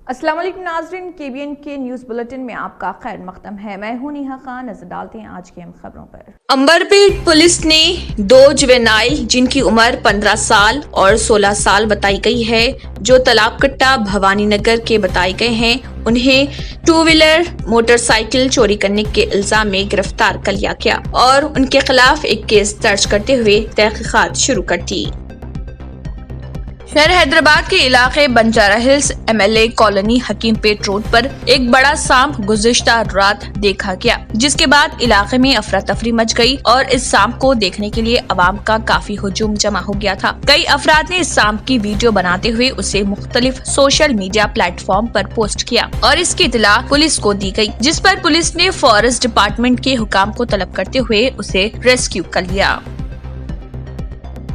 अस्सलाम वालेकुम नाज़रीन, KBN के न्यूज़ बुलेटिन में आपका खैर मक़दम है। मैं हूं नेहा खान। नजर डालते हैं आज की अहम खबरों पर। अंबरपेट पुलिस ने 2 जुवेनाइल जिनकी उम्र 15 साल और 16 साल बताई गई है, जो तालाब कट्टा भवानी नगर के बताए गए हैं, उन्हें 2 व्हीलर मोटरसाइकिल चोरी करने के इल्जाम में गिरफ्तार कर लिया गया और उनके खिलाफ एक केस दर्ज करते हुए तहकीकात शुरू कर दी। शहर हैदराबाद के इलाके बंजारा हिल्स MLA कॉलोनी हकीम पेट रोड पर एक बड़ा सांप गुज़िश्ता रात देखा गया, जिसके बाद इलाके में अफरा तफरी मच गई और इस सांप को देखने के लिए अवाम का काफी हुजूम जमा हो गया था। कई अफराद ने इस सांप की वीडियो बनाते हुए उसे मुख्तलिफ सोशल मीडिया प्लेटफॉर्म पर पोस्ट किया और इसकी इत्तला पुलिस को दी गई, जिस पर पुलिस ने फॉरेस्ट डिपार्टमेंट के हुकाम को तलब करते हुए उसे रेस्क्यू कर लिया।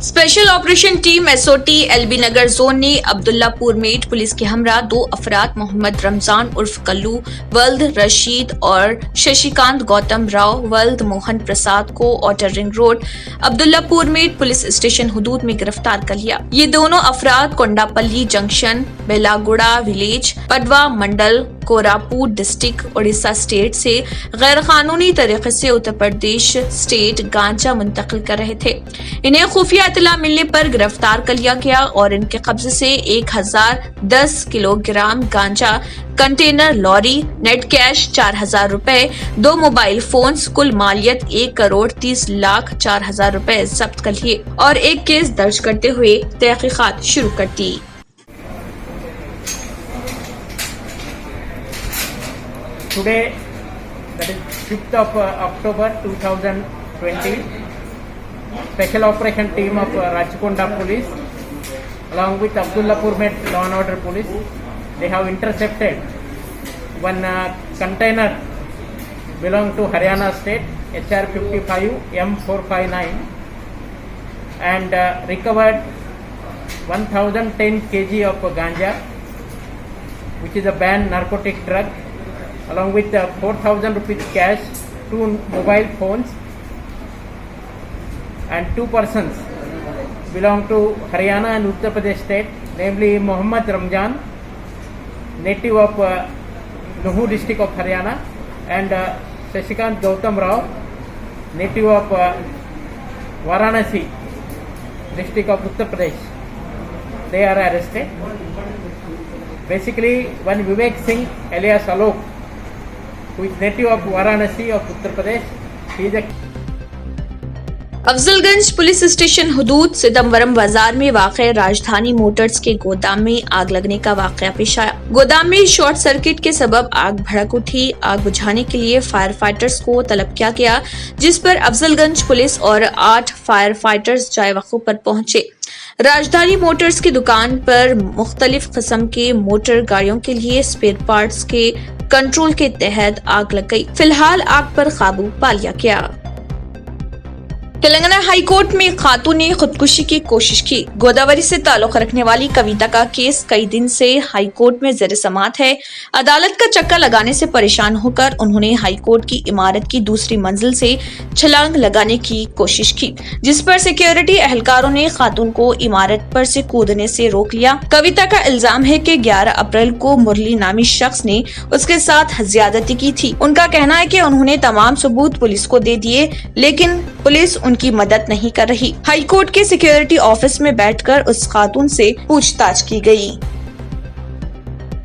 Special operation team SOT LB नगर जोन ने अब्दुल्लापुर मेट पुलिस के हमरा 2 अफराद मोहम्मद रमजान उर्फ कल्लू वल्द रशीद और शशिकांत गौतम राव वल्द मोहन प्रसाद को outer ring road Abdullapurmet police station हुदूद में गिरफ्तार कर लिया। ये दोनों अफराद Kondapalli junction Belaguda village Padwa mandal Koraput district Orissa state से गैर कानूनी तरीके से उत्तर प्रदेश स्टेट गांजा मुंतकिल कर रहे थे। इन्हें खुफिया इत्तला मिलने पर गिरफ्तार कर लिया गया और इनके कब्जे से 1010 किलोग्राम गांजा, कंटेनर लॉरी, नेट कैश 4000 रुपए, 2 मोबाइल फोन्स, कुल मालियत 1,30,04,000 रुपए जब्त कर लिए और एक केस दर्ज करते हुए तहकीकात शुरू कर दी। Today, that is 5th of October 2020, Special Operation Team of Rajkonda Police along with Abdullapur Met Law and Order Police, they have intercepted one container belonging to Haryana State HR 55 M459 and recovered 1010 kg of ganja, which is a banned narcotic drug, along with 4,000 rupees cash, 2 mobile phones and 2 persons belong to Haryana and Uttar Pradesh state, namely Mohammad Ramjan, native of Nuhu district of Haryana, and Shashikant Gautam Rao, native of Varanasi district of Uttar Pradesh. They are arrested. Basically, one Vivek Singh alias Alok, who is native of Varanasi of Uttar Pradesh, he is a Afzalgunj police station हुदूद सितम्बरम बाजार में वाक़े राजधानी Motors के गोदाम में आग लगने का वाक़या पेश आया। गोदाम में शॉर्ट सर्किट के सबब आग भड़क उठी। आग बुझाने के लिए फायर फाइटर्स को तलब किया गया, जिस पर अफजलगंज पुलिस और 8 फायर फाइटर्स जाए वक़्त पर पहुंचे। राजधानी मोटर्स की दुकान पर मुख्तलिफ किस्म के मोटर गाड़ियों के लिए स्पेयर पार्ट्स के कंट्रोल के तहत आग लग गई। फिलहाल आग पर काबू पा लिया गया। तेलंगाना हाई कोर्ट में खातून ने खुदकुशी की कोशिश की। गोदावरी से ताल्लुक रखने वाली कविता का केस कई दिन से हाई कोर्ट में ज़ेर समाअत है। अदालत का चक्कर लगाने से परेशान होकर उन्होंने हाई कोर्ट की इमारत की दूसरी मंजिल से छलांग लगाने की कोशिश की, जिस पर सिक्योरिटी एहलकारों ने खातून को इमारत पर से कूदने से रोक लिया। कविता का इल्जाम है कि 11 अप्रैल को मुरली नामी शख्स ने उसके साथ ज्यादती की थी। उनका कहना है कि उन्होंने तमाम सबूत पुलिस को दे दिए, लेकिन पुलिस उनकी मदद नहीं कर रही। हाई कोर्ट के सिक्योरिटी ऑफिस में बैठकर उस खातून से पूछताछ की गई।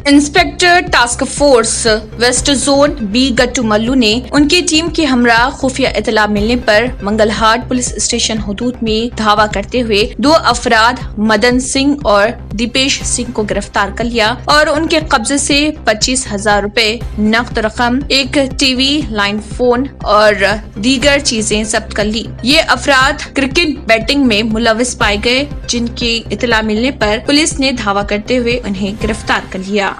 Inspector task force west zone B गट्टू मल्लू ने उनकी टीम के हमरा खुफिया इत्तला मिलने पर मंगलहाट पुलिस स्टेशन हुदूद में धावा करते हुए 2 अफराद मदन सिंह और दीपेश सिंह को गिरफ्तार कर लिया और उनके कब्जे से 25,000 रुपए नकद रकम, एक टीवी, लाइन फोन और दीगर चीजें जब्त कर ली। ये अफराद क्रिकेट बैटिंग में मुलविस पाए गए, जिनकी इत्तला मिलने पर पुलिस ने धावा करते हुए उन्हें गिरफ्तार कर लिया।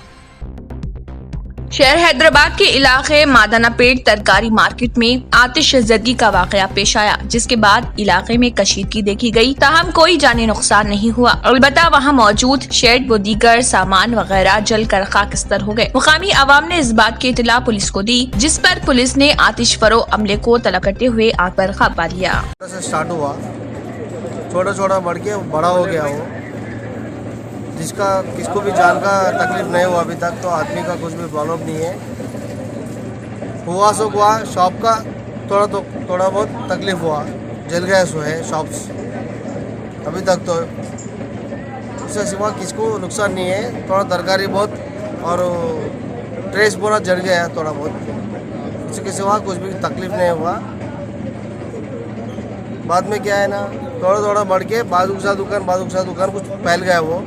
शहर हैदराबाद के इलाके मादानापेट तरकारी मार्केट में आतिशज़दगी का वाकया पेश आया, जिसके बाद इलाके में कशीदगी देखी गई। ताहम कोई जानी नुकसान नहीं हुआ। अलबत्ता वहां मौजूद शेड व दीगर सामान वगैरह जलकर खाकस्तर हो गए। मुकामी आवाम ने इस बात की इत्तला पुलिस को दी, जिस पर पुलिस ने आतिश फरो अमले को तलब करते हुए आग पर काबू पा लिया। स्टार्ट हुआ, छोटा छोटा बढ़ के बड़ा हो गया वो। جس کا کس کو بھی جان کا تکلیف نہیں ہوا ابھی تک, تو آدمی کا کچھ بھی پرابلم نہیں ہے. ہوا سو ہوا, شاپ کا تھوڑا بہت تکلیف ہوا, جل گیا سو ہے شاپس ابھی تک, تو اس سے سوا کس کو نقصان نہیں ہے. تھوڑا ترکاری بہت اور ڈریس پورا جل گیا ہے تھوڑا بہت, اس کے سوا کچھ بھی تکلیف نہیں ہوا. بعد میں کیا ہے نا, تھوڑا بڑھ کے بازو کا دکان کچھ پھیل گیا. وہ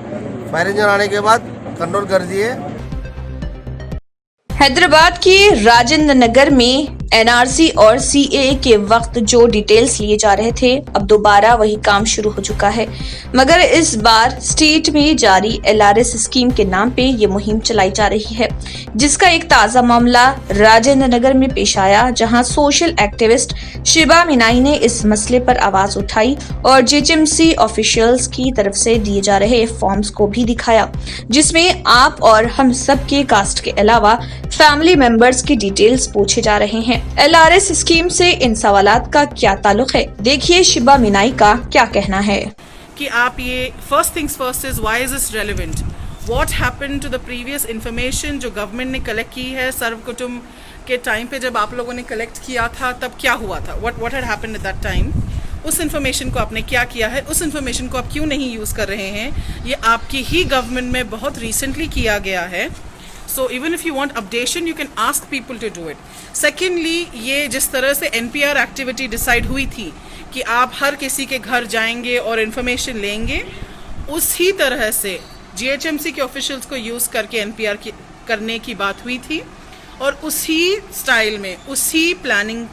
فائر انجن آنے کے بعد کنٹرول کر دیے. حیدرآباد کے راجندر نگر میں NRC اور CAA کے وقت جو ڈیٹیلز لیے جا رہے تھے, اب دوبارہ وہی کام شروع ہو چکا ہے, مگر اس بار اسٹیٹ میں جاری LRS اسکیم کے نام پہ یہ مہم چلائی جا رہی ہے, جس کا ایک تازہ معاملہ راجندر نگر میں پیش آیا, جہاں سوشل ایکٹیوسٹ شیبا مینائی نے اس مسئلے پر آواز اٹھائی اور GHMC آفیشیلز کی طرف سے دیے جا رہے فارمز کو بھی دکھایا, جس میں آپ اور ہم سب کے کاسٹ کے علاوہ فیملی ممبرز کی ڈیٹیلز پوچھے جا رہے ہیں. LRS اسکیم سے ان سوالات کا کیا تعلق ہے, دیکھیے شیبا مینائی کا کیا کہنا ہے. کہ آپ یہ first things first is why is it relevant, what happen to the previous information جو گورنمنٹ نے کلیکٹ کی ہے. سرو کٹم کے ٹائم پہ جب آپ لوگوں نے کلیکٹ کیا تھا تب کیا ہوا تھا, what had happen at that time, اس انفارمیشن کو آپ نے کیا کیا ہے, اس انفارمیشن کو آپ کیوں نہیں یوز کر رہے ہیں. یہ آپ کی ہی گورنمنٹ میں بہت ریسنٹلی کیا گیا ہے. So even if you want updation, you can ask people to do it. Secondly, یہ جس طرح سے NPR ایکٹیویٹی ڈیسائیڈ ہوئی تھی کہ آپ ہر کسی کے گھر جائیں گے اور انفارمیشن لیں گے, اسی طرح سے GHMC کے آفیشیلس کو یوز کر کے NPR کرنے کی بات ہوئی تھی, اور اسی سٹائل میں, اسی پلاننگ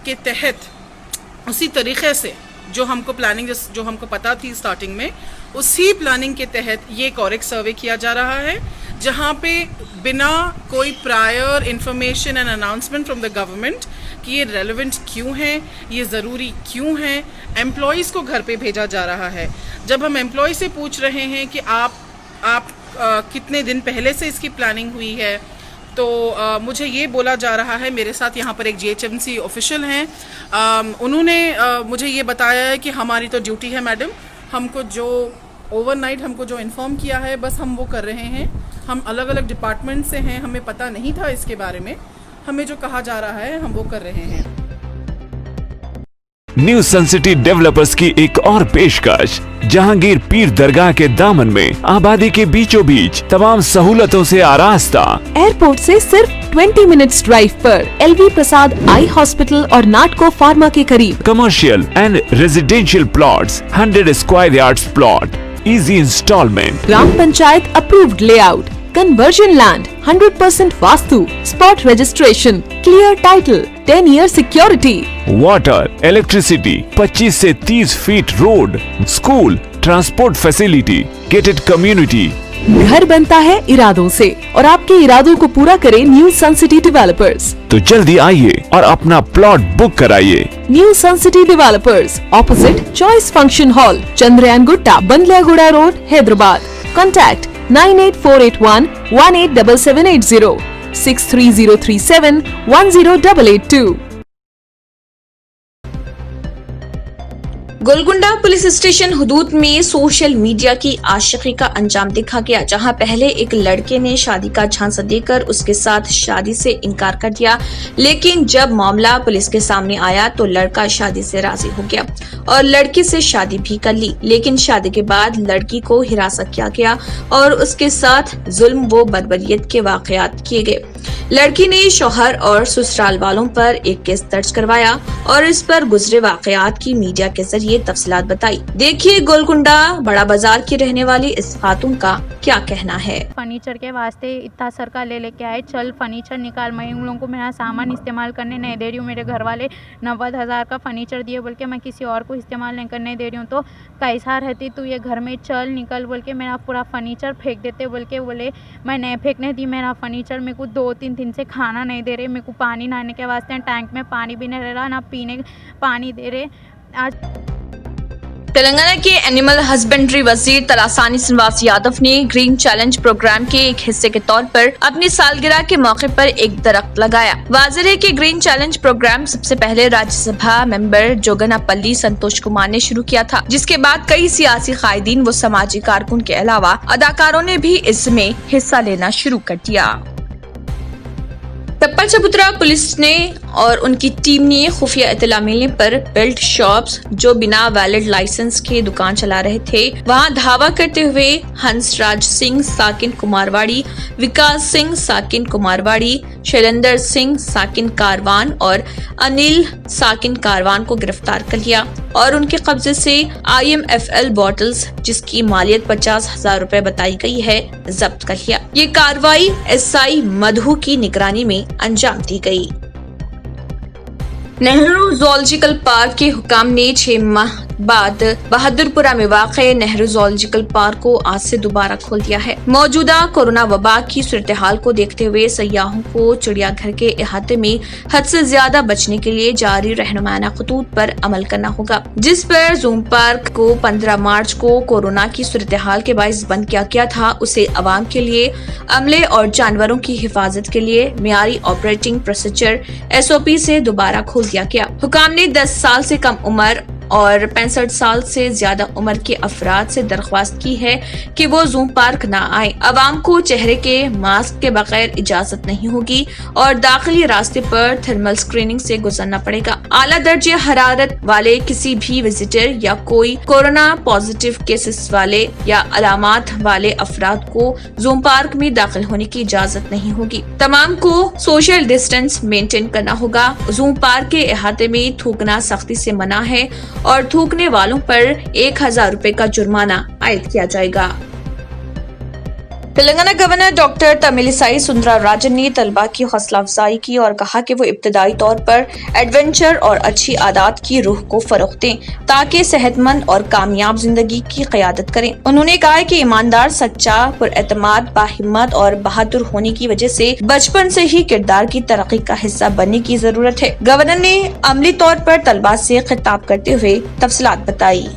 کے تحت, اسی طریقے سے جو ہم کو پلاننگ جو ہم کو پتا تھی اسٹارٹنگ میں, اسی پلاننگ کے تحت یہ ایک اور ایک سروے کیا جا رہا ہے, جہاں پہ بنا کوئی prior information and announcement from the government کہ یہ ریلیونٹ کیوں ہیں, یہ ضروری کیوں ہیں, امپلائیز کو گھر پہ بھیجا جا رہا ہے. جب ہم امپلائی سے پوچھ رہے ہیں کہ آپ کتنے دن پہلے سے اس کی پلاننگ ہوئی ہے, تو مجھے یہ بولا جا رہا ہے, میرے ساتھ یہاں پر ایک GHMC آفیشیل ہیں, انہوں نے مجھے یہ بتایا ہے کہ ہماری تو ڈیوٹی ہے میڈم, ہم کو جو اوور نائٹ ہم کو جو انفارم کیا ہے بس ہم وہ کر رہے ہیں. ہم الگ الگ ڈپارٹمنٹ سے ہیں, ہمیں پتہ نہیں تھا اس کے بارے میں, ہمیں جو کہا جا رہا ہے ہم وہ کر رہے ہیں. نیو سن سٹی ڈیولپرز کی ایک اور پیشکش, جہانگیر پیر درگاہ کے دامن میں آبادی کے بیچوں بیچ تمام سہولتوں سے آراستہ, ایئرپورٹ سے صرف 20 منٹس ڈرائیو پر LV پرساد آئی ہاسپٹل اور ناٹکو فارما کے قریب. Commercial and residential plots 100 square yards plot, easy instalment. Gram panchayat approved layout, conversion land, 100% vastu, spot registration, clear title, 10 year security. Water, electricity, 25 سے 30 feet road, school, transport facility, gated community. گھر بنتا ہے ارادوں سے, اور آپ کے ارادوں کو پورا کرے نیو سن سٹی ڈیولپرز. تو جلدی آئیے اور اپنا پلاٹ بک کرائیے. New sun city developers, opposite choice function hall, Chandrayangutta, Bandlaguda road, Hyderabad. Contact 98481 187780 63037 10882. Golconda police station حدود میں سوشل میڈیا کی عاشقی کا انجام دیکھا گیا, جہاں پہلے ایک لڑکے نے شادی کا جھانسا دے کر اس کے ساتھ شادی سے انکار کر دیا, لیکن جب معاملہ پولیس کے سامنے آیا تو لڑکا شادی سے راضی ہو گیا اور لڑکی سے شادی بھی کر لی, لیکن شادی کے بعد لڑکی کو ہراساں کیا گیا اور اس کے ساتھ ظلم و بربریت کے واقعات کیے گئے. لڑکی نے شوہر اور سسرال والوں پر ایک کیس درج کروایا اور اس پر گزرے واقعات کی میڈیا کے ذریعے تفصیلات بتائی. دیکھیے گولکنڈہ بڑا بازار کی رہنے والی اس خاتون کا کیا کہنا ہے. فرنیچر کے واسطے اتنا سرکا لے کے آئے, چل فرنیچر نکال, میں ان لوگوں کو میرا سامان استعمال کرنے نہیں دے رہی ہوں. میرے گھر والے 90,000 کا فرنیچر دیے بول کے میں کسی اور کو استعمال نہیں کرنے دے رہی ہوں, تو کیسا رہتی تو یہ گھر میں, چل نکل بول کے میرا پورا فرنیچر پھینک دیتے بول کے بولے. میں نہیں پھینکنے دی میرا فرنیچر, میرے کو 2-3 دن سے کھانا نہیں دے رہے, میرے کو پانی نہانے کے واسطے ٹینک میں پانی بھی نہیں رہ رہا, نہ پینے پانی دے رہے. آج तेलंगाना के एनिमल हस्बेंड्री वजीर तलासानी श्रीनिवास यादव ने ग्रीन चैलेंज प्रोग्राम के एक हिस्से के तौर पर अपनी सालगिरह के मौके पर एक दरख्त लगाया। वाज़ेह है कि ग्रीन चैलेंज प्रोग्राम सबसे पहले राज्यसभा मेंबर जोगनापल्ली संतोष कुमार ने शुरू किया था, जिसके बाद कई सियासी कायदीन व समाजी कारकुन के अलावा अदाकारों ने भी इसमें हिस्सा लेना शुरू कर दिया। टप्पल चबूतरा पुलिस ने और उनकी टीम ने खुफिया इत्तला मिलने पर बेल्ट शॉप्स जो बिना वैलिड लाइसेंस के दुकान चला रहे थे वहां धावा करते हुए हंसराज सिंह साकिन कुमारवाड़ी, विकास सिंह साकिन कुमारवाड़ी, शैलेंद्र सिंह साकिन कारवान और अनिल साकिन कारवान को गिरफ्तार कर लिया और उनके कब्जे से IMFL बॉटल्स जिसकी मालियत 50,000 रुपए बताई गई है जब्त कर लिया। ये कार्रवाई SI मधु की निगरानी में अंजाम दी गई। नेहरू ज़ूलॉजिकल पार्क के हुकाम ने 6 माह बाद बहादुरपुरा में वाक़े नेहरू ज़ूलॉजिकल पार्क को आज से दोबारा खोल दिया है। मौजूदा कोरोना वबा की सूरत हाल को देखते हुए सयाहों को चिड़ियाघर के अहाते में हद से ज्यादा बचने के लिए जारी रहनुमाना खतूत पर अमल करना होगा, जिस पर ज़ूम पार्क को 15 मार्च को कोरोना की सूरत हाल के बाइस बंद किया गया था, उसे अवाम के लिए, अमले और जानवरों की हिफाजत के लिए मियारी ऑपरेटिंग प्रोसीजर SOP से दोबारा खोल दिया गया। हुकाम ने 10 साल से कम उम्र और 65 साल से ज्यादा उम्र के अफराद से दरख्वास्त की है कि वो ज़ूम पार्क न आए। अवाम को चेहरे के मास्क के बगैर इजाजत नहीं होगी और दाखिली रास्ते पर थर्मल स्क्रीनिंग से गुजरना पड़ेगा। आला दर्जे हरारत वाले किसी भी विजिटर या कोई कोरोना पॉजिटिव केसेस वाले या अलामात वाले अफराद को ज़ूम पार्क में दाखिल होने की इजाजत नहीं होगी। तमाम को सोशल डिस्टेंस मेंटेन करना होगा। ज़ूम पार्क के अहाते में थूकना सख्ती से मना है और थूकने वालों पर 1,000 रुपए का जुर्माना आयद किया जाएगा। तेलंगाना गवर्नर डॉक्टर तमिलिसाई सुंदरराजन ने तलबा की हौसला अफजाई की और कहा कि वो इब्तदाई तौर पर एडवेंचर और अच्छी आदत की रूह को फरोग दें ताकि सेहतमंद और कामयाब जिंदगी की क़यादत करें। उन्होंने कहा कि ईमानदार, सच्चा, पुरएतमाद, बाहिम्मत और बहादुर होने की वजह से बचपन से ही किरदार की तरक्की का हिस्सा बनने की जरूरत है। गवर्नर ने अमली तौर पर तलबा से खिताब करते हुए तफसीलात बताई।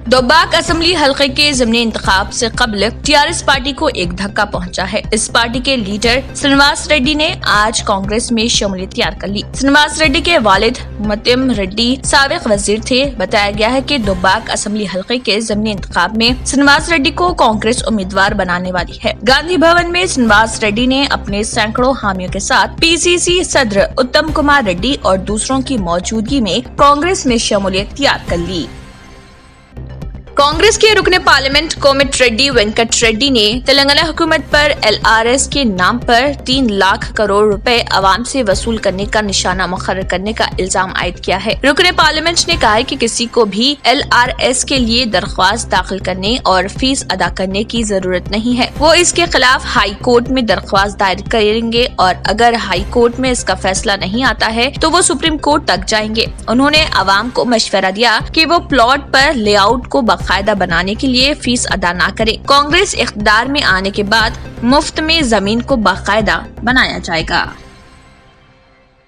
दोबाक असम्बली हल्के के ज़िमनी इंतखाब से कबल TRS पार्टी को एक धक्का पहुंचा है। इस पार्टी के लीडर श्रीनिवास रेड्डी ने आज कांग्रेस में शमूलियत तैयार कर ली। श्रीनिवास रेड्डी के वालिद मतिम रेड्डी साबिक वजीर थे। बताया गया है कि दोबाक असम्बली हल्के के ज़िमनी इंतखाब में श्रीनिवास रेड्डी को कांग्रेस उम्मीदवार बनाने वाली है। गांधी भवन में श्रीनिवास रेड्डी ने अपने सैकड़ों हामियों के साथ PCC सदर उत्तम कुमार रेड्डी और दूसरों की मौजूदगी में कांग्रेस में शमूलियत तैयार कर ली। कांग्रेस के रुकने पार्लियामेंट कोमिट रेड्डी वेंकट रेड्डी ने तेलंगाना हुकूमत पर LRS के नाम पर 3 लाख करोड़ रुपए आवाम से वसूल करने का निशाना मुकर्रर करने का इल्जाम आयद किया है। रुकने पार्लियामेंट ने कहा है कि किसी को भी LRS के लिए दरख्वास्त दाखिल करने और फीस अदा करने की जरूरत नहीं है। वो इसके खिलाफ हाई कोर्ट में दरख्वास्त दायर करेंगे और अगर हाई कोर्ट में इसका फैसला नहीं आता है तो वो सुप्रीम कोर्ट तक जाएंगे। उन्होंने आवाम को मशवरा दिया कि वो प्लॉट पर लेआउट को बाकायदा बनाने के लिए फीस अदा न करें। कांग्रेस इख्तियार में आने के बाद मुफ्त में जमीन को बाकायदा बनाया जाएगा।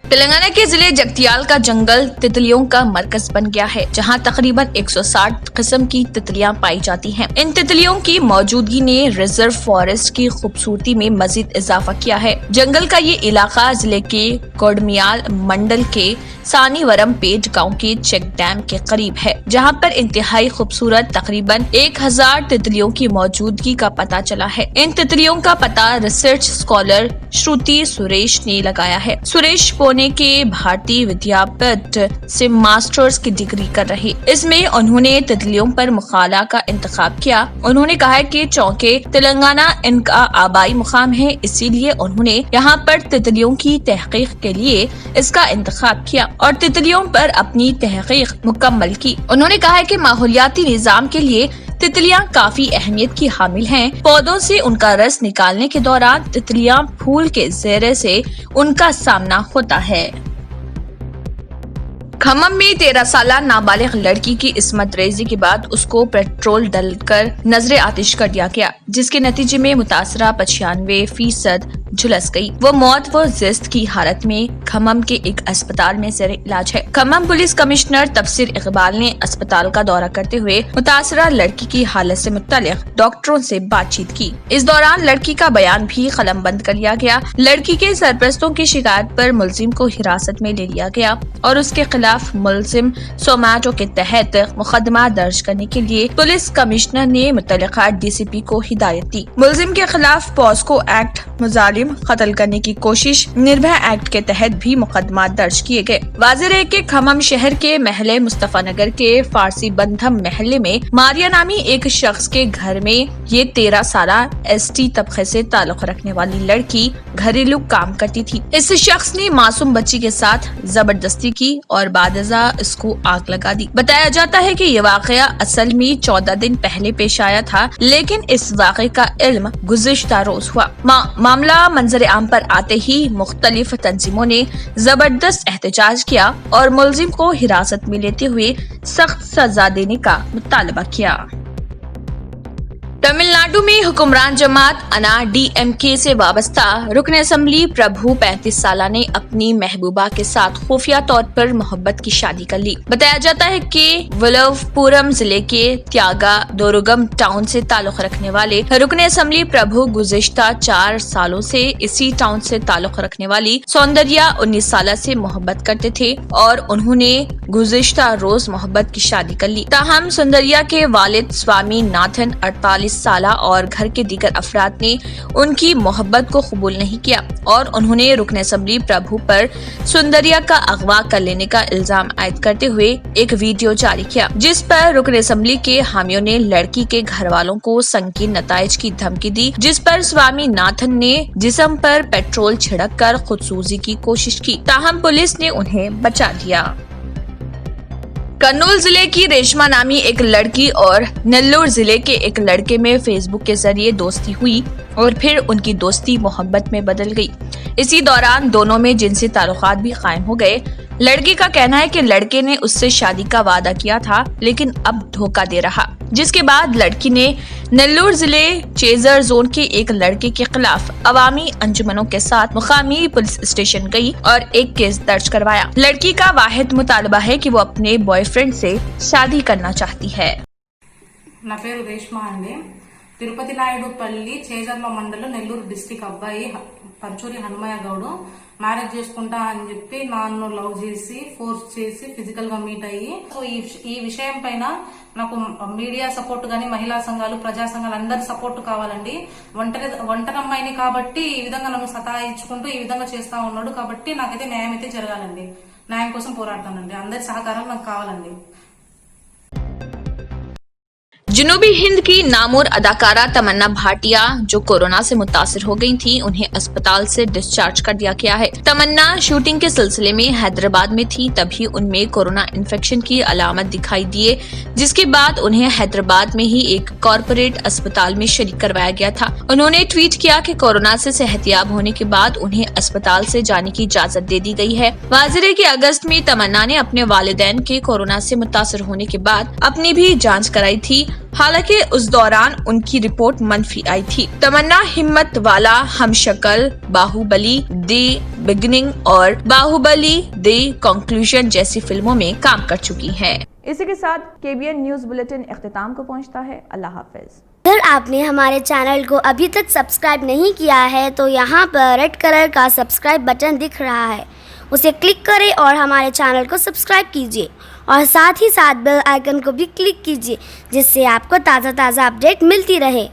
तेलंगाना के जिले जगतियाल का जंगल तितलियों का मरकज बन गया है, जहां तकरीबन 160 किस्म की तितलियां पाई जाती हैं। इन तितलियों की मौजूदगी ने रिजर्व फॉरेस्ट की खूबसूरती में मजीद इजाफा किया है। जंगल का ये इलाका जिले के कोडमियाल मंडल के सानीवरम पेट गांव के चेक डैम के करीब है, जहां पर इंतहाई खूबसूरत तकरीबन 1000 तितलियों की मौजूदगी का पता चला है। इन तितलियों का पता रिसर्च स्कॉलर श्रुति सुरेश ने लगाया है। सुरेश पुणे के भारतीय विद्यापीठ से मास्टर्स की डिग्री कर रहे। इसमें उन्होंने तितलियों पर मुकाला का इंतखाब किया। उन्होंने कहा कि चौके तेलंगाना इनका आबाई मुकाम है, इसीलिए उन्होंने यहाँ पर तितलियों की तहकीक के लिए इसका इंतखाब किया और तितलियों पर अपनी तहकीक मुकम्मल की। उन्होंने कहा कि माहौलियाती निजाम के लिए तितलियां काफी अहमियत की हामिल हैं। पौधों से उनका रस निकालने के दौरान तितलियां फूल के ज़ेरे से उनका सामना होता है। खम्मम में 13 साला नाबालिग लड़की की इस्मत रेजी के बाद उसको पेट्रोल डालकर नजरे आतिश कर दिया गया, जिसके नतीजे में मुतासरा 95% झुलस गई। वो मौत व जिस्त की हालत में खम्मम के एक अस्पताल में ज़ेर इलाज है। खम्मम पुलिस कमिश्नर तफसीर इकबाल ने अस्पताल का दौरा करते हुए मुतासरा लड़की की हालत से मुत्तलिक डॉक्टरों से बातचीत की। इस दौरान लड़की का बयान भी कलमबंद कर लिया गया। लड़की के सरपरस्तों की शिकायत पर मुलजिम को हिरासत में ले लिया गया और उसके खिलाफ मुलजिम सोमाटो के तहत मुकदमा दर्ज करने के लिए पुलिस कमिश्नर ने मुतल्लिका डीसीपी को हिदायत दी। मुलजिम के खिलाफ पॉस्को एक्ट, मुजालिम, कत्ल करने की कोशिश, निर्भया एक्ट के तहत भी मुकदमा दर्ज किए गए। वाज़ेह है कि खम्मम शहर के महले मुस्तफा नगर के फारसी बंधम महल्ले में मारिया नामी एक शख्स के घर में ये 13 साला एसटी तबके से ताल्लुक रखने वाली लड़की घरेलू काम करती थी। इस शख्स ने मासूम बच्ची के साथ जबरदस्ती की और बादजा इसको आग लगा दी। बताया जाता है कि ये वाकया असल में 14 दिन पहले पेश आया था, लेकिन इस वाक़े का इल्म गुज़िश्ता रोज हुआ। मामला मंजर आम पर आते ही मुख्तलिफ तंजीमों ने जबरदस्त एहतजाज किया और मुलजिम को हिरासत में लेते हुए सख्त सजा देने का मुतालबा किया। तमिलनाडु में हुक्मरान जमात अना डीएमके से वाबस्ता रुकन असम्बली प्रभु 35 साला ने अपनी महबूबा के साथ खुफिया तौर पर मोहब्बत की शादी कर ली। बताया जाता है कि वल्लभपुरम जिले के त्यागा दोरुगम टाउन से ताल्लुक रखने वाले रुकन असम्बली प्रभु गुज़िश्ता 4 सालों से इसी टाउन से ताल्लुक रखने वाली सौंदर्या 19 साला से मोहब्बत करते थे और उन्होंने गुज़िश्ता रोज मोहब्बत की शादी कर ली। ताहम सौंदर्या के वालिद स्वामी नाथन 48 साला और घर के दीगर अफराद ने उनकी मोहब्बत को कबूल नहीं किया और उन्होंने रुकन असम्बली प्रभु पर सुंदरिया का अगवा कर लेने का इल्जाम आयद करते हुए एक वीडियो जारी किया, जिस पर रुकन असम्बली के हामियों ने लड़की के घर वालों को संगीन नताइज की धमकी दी, जिस पर स्वामी नाथन ने जिस्म पर पेट्रोल छिड़क कर खुदसूजी की कोशिश की। ताहम पुलिस ने उन्हें बचा लिया। कर्नूल जिले की रेशमा नामी एक लड़की और नेल्लोर जिले के एक लड़के में फेसबुक के जरिए दोस्ती हुई और फिर उनकी दोस्ती मोहब्बत में बदल गई। इसी दौरान दोनों में जिनसी ताल्लुकात भी कायम हो गए। लड़की का कहना है कि लड़के ने उससे शादी का वादा किया था, लेकिन अब धोखा दे रहा, जिसके बाद लड़की ने नेल्लोर जिले चेजर जोन के एक लड़के के खिलाफ अवामी अंजुमनों के साथ मुकामी पुलिस स्टेशन गई और एक केस दर्ज करवाया। लड़की का वाहिद मुतालबा है कि वो अपने बॉयफ्रेंड से शादी करना चाहती है। నా పేరు రేష్మా అండి. తిరుపతి నాయుడుపల్లి చేజర్ల మండలం నెల్లూరు డిస్ట్రిక్ట్ అబ్బాయి పర్చూరి హనుమయ్య గౌడు మ్యారేజ్ చేసుకుంటా అని చెప్పి నన్ను లవ్ చేసి ఫోర్స్ చేసి ఫిజికల్ గా మీట్ అయ్యి సో ఈ విషయం పైన నాకు మీడియా సపోర్ట్ గానీ మహిళా సంఘాలు ప్రజా సంఘాలు అందరి సపోర్ట్ కావాలండి. ఒంటరమ్మాయిని కాబట్టి ఈ విధంగా నన్ను సతాయించుకుంటూ ఈ విధంగా చేస్తా ఉన్నాడు కాబట్టి నాకైతే న్యాయం అయితే జరగాలండి. న్యాయం కోసం పోరాడతానండి. అందరి సహకారం నాకు కావాలండి. जनूबी हिंद की नामूर अदाकारा तमन्ना भाटिया जो कोरोना से मुतासिर हो गई थी, उन्हें अस्पताल से डिस्चार्ज कर दिया गया है। तमन्ना शूटिंग के सिलसिले में हैदराबाद में थी, तभी उनमें कोरोना इन्फेक्शन की अलामत दिखाई दिए, जिसके बाद उन्हें हैदराबाद में ही एक कॉर्पोरेट अस्पताल में शरीक करवाया गया था। उन्होंने ट्वीट किया कि कोरोना से सेहतियाब होने के बाद उन्हें अस्पताल से जाने की इजाजत दे दी गई है। वाज़ेह है कि अगस्त में तमन्ना ने अपने वालिदैन के कोरोना से मुतासिर होने के बाद अपनी भी जांच कराई थी, हालांकि उस दौरान उनकी रिपोर्ट मनफी आई थी। तमन्ना हिम्मत वाला, हमशक्ल, बाहुबली दी बिगनिंग और बाहुबली दी कंक्लूजन जैसी फिल्मों में काम कर चुकी हैं। इसी के साथ KBN न्यूज बुलेटिन इख्तिताम को पहुंचता है। अल्लाह हाफिज। अगर आपने हमारे चैनल को अभी तक सब्सक्राइब नहीं किया है तो यहाँ पर रेड कलर का सब्सक्राइब बटन दिख रहा है, उसे क्लिक करें और हमारे चैनल को सब्सक्राइब कीजिए और साथ ही साथ बेल आइकन को भी क्लिक कीजिए, जिससे आपको ताज़ा अपडेट मिलती रहे।